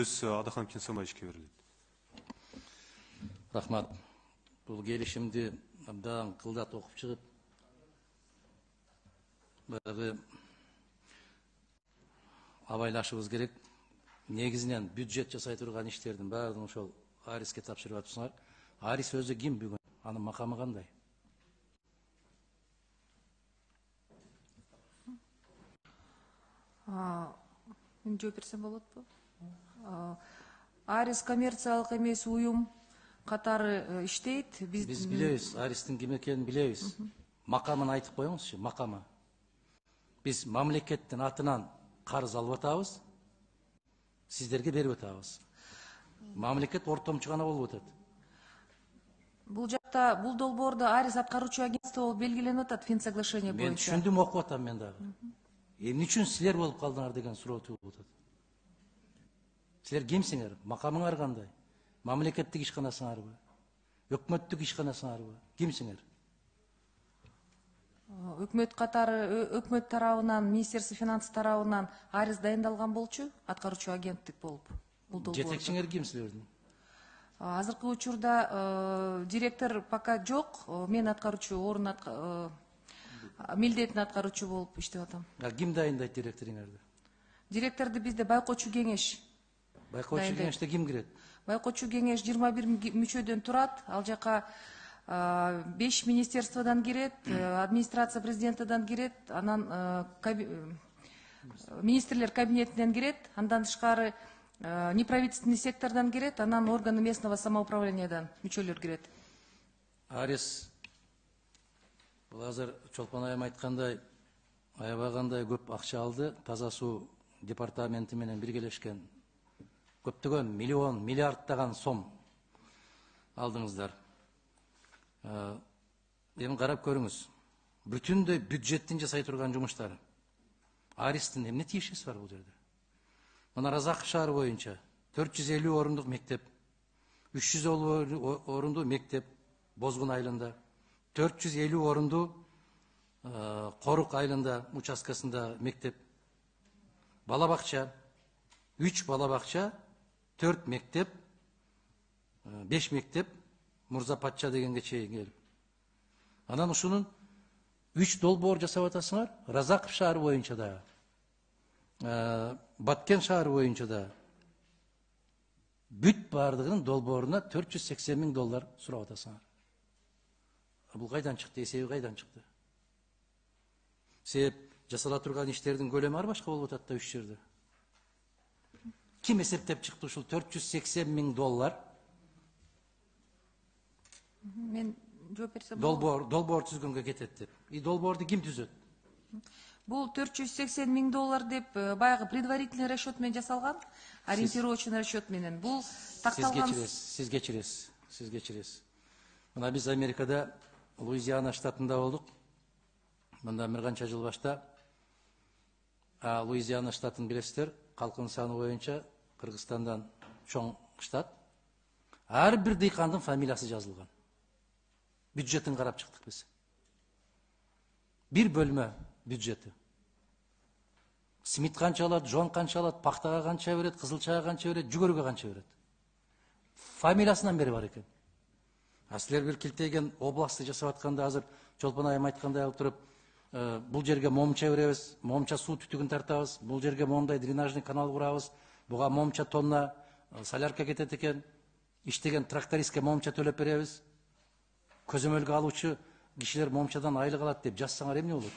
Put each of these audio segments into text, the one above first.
сөз Адахан Кенсомайчке берилет. Рахмат. Бұл келишимди абдан кылдат окуп чыгып, баягы абайлашыбыз керек. Негизинен бюджет жасай турган иштердин баардыгын ошол Ариске тапшырып атыпсыңар. Арис өзү ким бүгүн? Анын макамы кандай? Мен жооп берсем болотпу? Арис коммерциялык эмес уюм катары иштейт. Биз билебиз, Аристин ким экенин билебиз. Макамын айтып коюңузчу, макамы. Биз мамлекеттин атынан карыз алып атабыз, сиздерге берип атабыз. Мамлекет ортомчу гана болуп атат. Бул жакта, бул долбоордо Арис аткаруучу агентство болуп белгиленип атат финсоглашение боюнча. Мен түшүндүм, окуп атам мен дагы. Эмне үчүн силер болуп калдыңар деген суроо туулуп атат. Силер кимсиңер? Макамыңар кандай? Мамлекеттик ишканасыңарбы? Өкмөттүк ишканасыңарбы? Кимсиңер? Өкмөт катары, өкмөт тарабынан, Министерство финанс тарабынан Арис дайындалган болчу, аткаруучу агенттик болуп. Жетекчиңер ким силердин? Азыркы учурда директор пока жок, мен аткаруучу милдетин аткаруучу болуп иштеп атам. Ким дайындайт директоруңарды? Директорду бизде байкоочу кеңеш. Байкоочу кеңеште ким кирет? Байкоочу кеңеш 21 мүчөдөн турат. Ал жака 5 министерстводан кирет, администрация президентидан кирет, анан министрлер кабинетинен кирет, андан тышкары неправительственный сектордан кирет, анан органы местного самоуправлениядан мүчөлөр кирет. Арис, бул азыр Чолпон айым айткандай, аябагандай көп акча алды, таза суу департаменти менен биргелешкен көптөгөн миллион, миллиардтаган сом алдыңыздар. Эми карап көрүңүз. Бүтүндөй бюджеттин жасай турган жумуштары. Аристин эмне тиешеси бар бул жерде? Мына Разаков шаары боюнча 450 орундук мектеп, 300 орунду мектеп Бозгун айылында, 450 орунду Корук айылында участкасында мектеп, балабакча, 3 балабакча, 4 мектеп, 5 мектеп, Мурза Патча дегенге чейин келип. Анан ушунун 3 долбоор жасап атасыңар, Разаков шаары боюнча да, Баткен шаары боюнча да бүт бардыгынын долбооруна $480 000 сурап атасыңар. Бул кайдан чыкты, эсеби кайдан чыкты? Себеп жасала турган иштердин көлөмү ар башка болуп атат да 3 жерде. Ким эсептеп чыкты ушул $480 000? Мен жооп берсем долбоор түзгөнгө кетет деп. И долбоорду ким түзөт? Бул $480 000 деп баягы предварительный расчет менен жасалган, ориентировочный расчет менен. Бул такталган. Сиз кечиресиз. Мына биз Америкада Луизиана штатында болдук. Мында бир канча жыл башта. Луизиана штатын билесиздер, калкынын саны боюнча Кыргызстандан чоң штат. Ар бир дыйкандын фамилиясы жазылган. Бюджетин карап чыктык биз. Бир бөлмө бюджети. Смит канча алат, жон канча алат, пактага канча берет, кызылчага канча берет, жүгөрүгө канча берет. Фамилиясынан бери бар экен. Силер бир килтейген областты жасап атканда азыр Чолпон айым айткандай алып туруп, бул жерге момча беребиз, момча суу түтүгүн тартабыз, бул жерге мондай дренажный канал курабыз, буга момча тонна солярка кетет экен, иштеген трактористке момча төлөп беребиз, көзөмөлгө алуучу кишилер момчадан айлык алат деп жазсаңар эмне болот?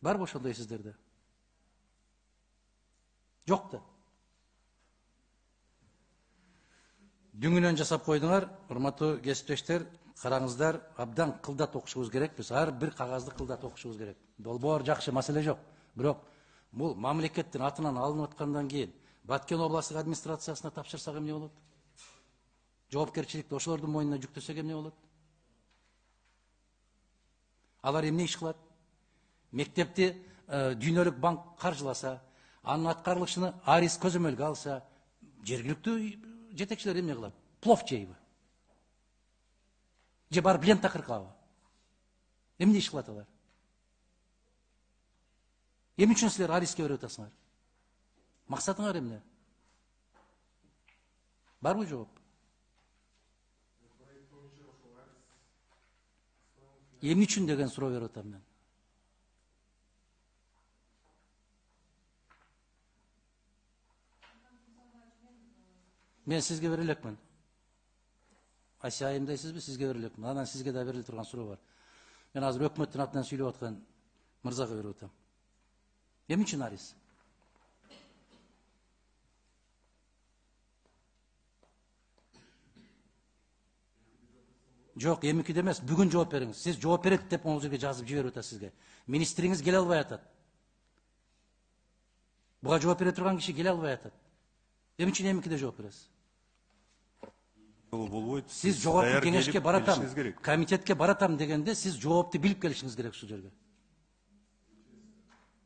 Барбы ошондой сиздерде? Жок да. Дүңүнөн жасап койдуңар, урматтуу кесиптештер, караңыздар, абдан кылдат окушубуз керек. Биз ар бир кагазды кылдат окушубуз керек. Долбоор жакшы, маселе жок. Бирок бул мамлекеттин атынан алынып аткандан кийин Баткен областтык администрациясына тапшырсак эмне болот? Жоопкерчиликти ошолордун мойнуна жүктөсөк эмне болот? Алар эмне иш кылат? Мектепти Дүйнөлүк банк каржыласа, анын аткарылышын Арис көзөмөлгө алса, жергиликтүү жетекчилер эмне кылат? Плов жейби? Же барып лента кыркабы? Эмне иш кылат алар? Эмне үчүн силер Ариске берип атасыңар? Максатыңар эмне? Барбы жооп? Эмне үчүн деген суроо берип атам мен. Мен сизге бере элекмин. Асайым дейсизби, сизге бере элекмин. Анан сизге да бериле турган суроо бар. Мен азыр өкмөттүн атынан сүйлөп аткан мырзага берип атам. Эмне үчүн арыз? Жок, эмикиде эмес, бүгүн жооп бериңиз. Сиз жооп берет деп могул жерге жазып жиберип атат сизге. Министриңиз келе албай атат. Буга жооп бере турган киши келе албай атат. Эмне үчүн эмикиде жооп бересиз? Ол болбойт. Сиз жогорку кеңешке баратам, комитетке баратам дегенде сиз жоопту билип келишиңиз керек ушул жерге.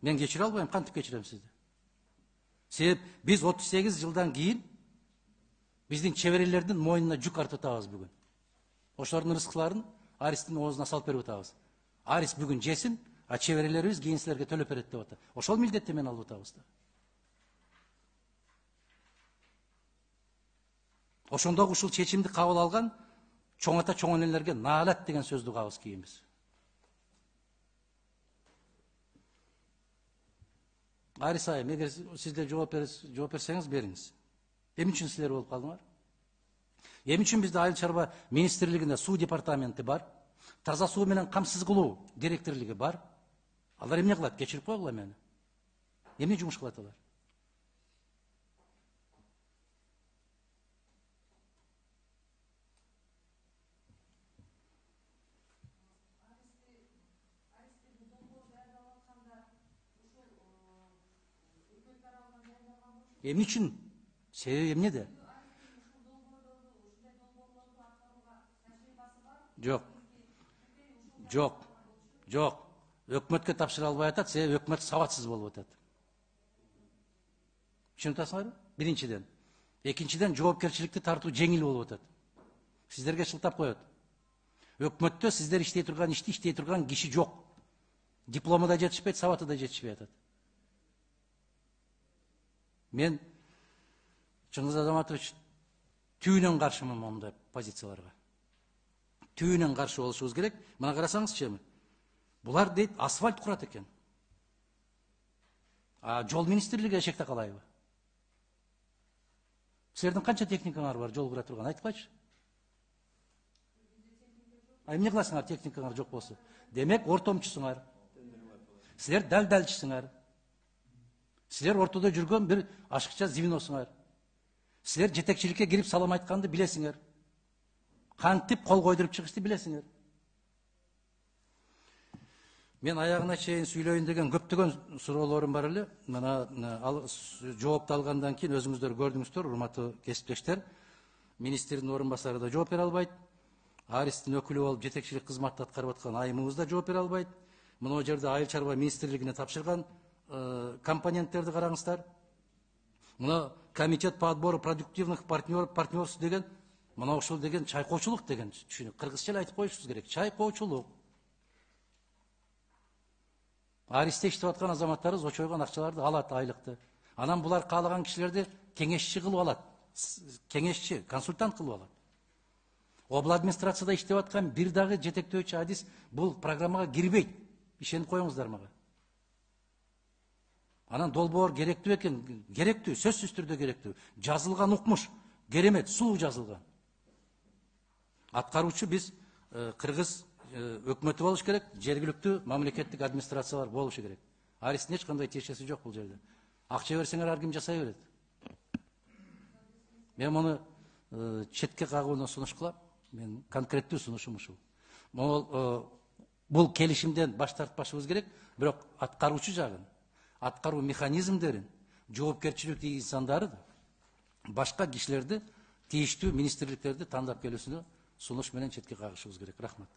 Мен кечире албайм, кантип кечирем сизди? Себеп биз 38 жылдан кийин биздин чеберелердин мойнуна жүк артып атабыз бүгүн. Ошолордун рызыкларын Аристин оозуна салып берип атабыз. Арис бүгүн жесин, а чеберелерибиз кийин силерге төлөп берет деп атат. Ошол милдетти мен алып атабыз да. Ошондогу ушул чечимди кабыл алган чоң ата чоң энелерге наалат деген сөздү угабыз кийин биз. Арис айым, эгер сиздер жооп берсеңиз бериңиз. Эмне үчүн силер болуп калдыңар? Эмне үчүн бизде Айыл чарба министрлигинде суу департаменти бар, таза суу менен камсыз кылуу директорлугу бар. Алар эмне кылат? Кечирип койгула мени. Эмне жумуш кылат алар? Эмне үчүн? Себеби эмнеде? Жок. Жок. Жок. Өкмөткө тапшыра албай атат, себеби өкмөт сабатсыз болуп атат. Түшүнүп атасыңарбы? Биринчиден. Экинчиден, жоопкерчиликти тартуу жеңил болуп атат. Сиздерге шылтап коет. Өкмөттө сиздер иштей турган ишти иштей турган киши жок. Диплому да жетишпейт, сабаты да жетишпей атат. Мен Чыңгыз Азаматович түйүнөн каршымын мондай позицияларга. Түйүнөн каршы болушубуз керек. Мына карасаңызчы, булар дейт асфальт курат экен. А жол министрлиги эшекте калайбы? Силердин канча техникаңар бар жол кура турган, айтпайчы? Эмне кыласыңар техникаңар жок болсо? Демек ортомчусуңар. Силер дал-далчысыңар. Силер ортодо жүргөн бир ашыкча звеносуңар. Силер жетекчиликке кирип салам айтканды билесиңер. Кантип кол койдуруп чыгышты билесиңер. Мен аягына чейин сүйлөйүн деген көптөгөн суроолорум бар эле. Мына жоопту алгандан кийин өзүңүздөр көрдүңүздөр, урматтуу кесиптештер. Министрдин орун басары да жооп бере албайт. Аристин өкүлү болуп жетекчилик кызматты аткарып аткан айымыбыз да жооп бере албайт. Мына жерде Айыл чарба министрлигине тапшырган компоненттерди караңыздар. Мына комитет по отбору продуктивных партнерств деген, мына ушул деген чайкоочулук деген түшүнүк. Кыргызча айтып коюшубуз керек. Чайкоочулук. Аристе иштеп аткан азаматтарыбыз очойгон акчаларды алат айлыкты. Анан булар каалаган кишилерди кеңешчи кылып алат. Кеңешчи, консультант кылып алат. Обла администрацияда иштеп аткан бир дагы жетектөөчү адис бул программага кирбейт. Ишенип коюңуздар мага. Анан долбоор керектүү экен, керектүү, сөзсүз түрдө керектүү. Жазылган укмуш, керемет, сулуу жазылган. Аткаруучу биз кыргыз өкмөтү болуш керек, жергиликтүү мамлекеттик администрациялар болушу керек. Аристин эч кандай тиешеси жок бул жерде. Акча берсеңер ар ким жасай берет. Мен муну четке кагууну сунуш кылам. Мен конкреттүү сунушум ушул. Бул келишимден баш тартпашыбыз керек, бирок аткаруучу жагын, аткаруу механизмдерин, жоопкерчиликтеги инсандарды, башка кишилерди, тийиштүү министрликтерди тандап келүүсүнө сунуш менен четке кагышыбыз керек. Рахмат.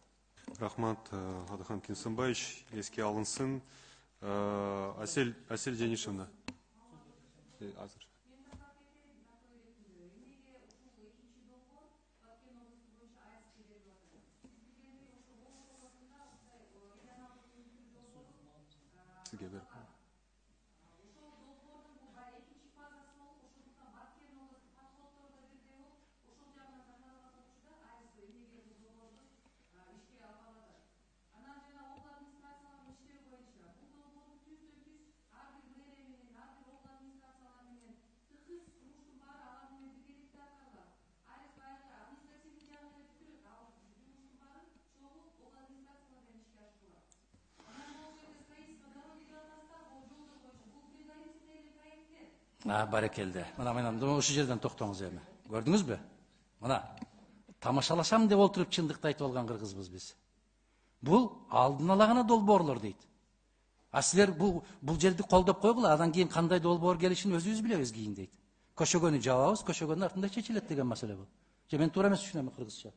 Рахмат, Адахан Кинсенбаевич, эске алынсын. Асель Женишевна. Азыр. Сизге берип. Барекелде. Мына ошол жерден токтоңуз эми. Көрдүңүзбү? Мына тамашалашам деп отуруп чындыкты айтып алган кыргызбыз биз. Бул алдын ала гана долбоорлор дейт. Силер бул жерди колдоп койгула, андан кийин кандай долбоор келишин өзүбүз билебиз кийин дейт. Көшөгөнү жабабыз, көшөгөндүн артында чечилет деген маселе бул. Же мен туура эмес түшүнөмүн кыргызча?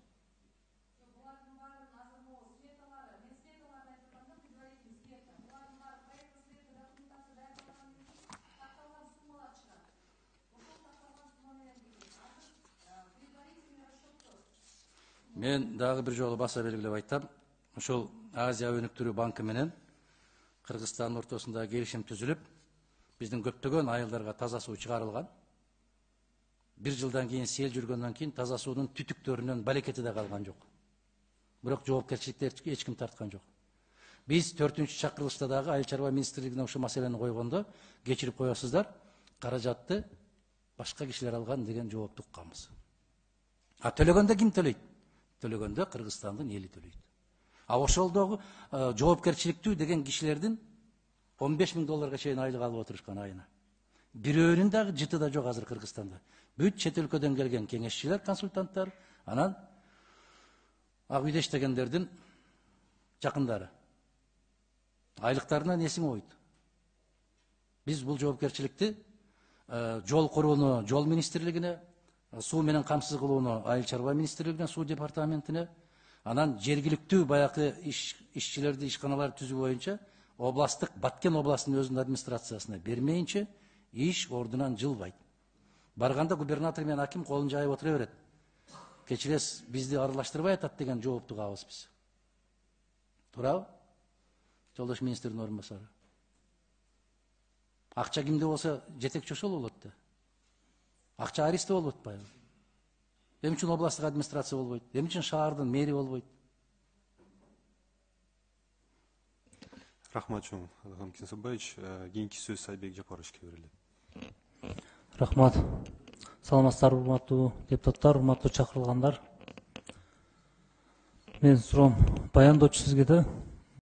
Мен дагы бир жолу баса белгилеп айтам. Ошол Азия өнүктүрүү банкы менен Кыргызстандын ортосунда келишим түзүлүп, биздин көптөгөн айылдарга таза суу чыгарылган. Бир жылдан кийин сел жүргөндөн кийин таза суунун түтүктөрүнөн балекети да калган жок. Бирок жоопкерчиликти эч ким тарткан жок. Биз 4-чакырылышта дагы Айыл чарба министрлигине ушул маселени койгондо, кечирип коесуздар, каражатты башка кишилер алган деген жоопту укканбыз. Төлөгөндө ким төлөйт? Төлөгөндө Кыргызстандын эли төлөйт. Ошолдогу жоопкерчиликтүү деген кишилердин 15 000 долларга чейин айлык алып отурушкан айына. Бирөөнүн дагы жыты да жок азыр Кыргызстанда. Бүт чет өлкөдөн келген кеңешчилер, консультанттар, анан ак үйдө иштегендердин жакындары. Айлыктарынан эсиң ойт. Биз бул жоопкерчиликти жол курууну жол министрлигине, суу менен камсыз кылууну Айыл чарба министрлигине, суу департаментине, анан жергиликтүү баягы ишчилерди, ишканаларды түзүү боюнча областтык Баткен областынын өзүнүн администрациясына бермейинче иш ордунан жылбайт. Барганда губернатор менен аким колун жайып отура берет. Кечиресиз, бизди аралаштырбай атат деген жоопту кабыз биз. Туурабы? Жолдош министрдин орун басары. Акча кимде болсо жетекчи ошол болот да. Акча аристе болуп атпайбы? Эмне үчүн областтык администрация болбойт? Эмне үчүн шаардын мэри болбойт? Рахмат чоң, Адахан Кинсанбаевич. Кийинки сөз Айбек Жапаровичке берилет. Рахмат. Саламатсыздарбы, урматтуу депутаттар, урматтуу чакырылгандар. Мен суроом баяндоочу сизге да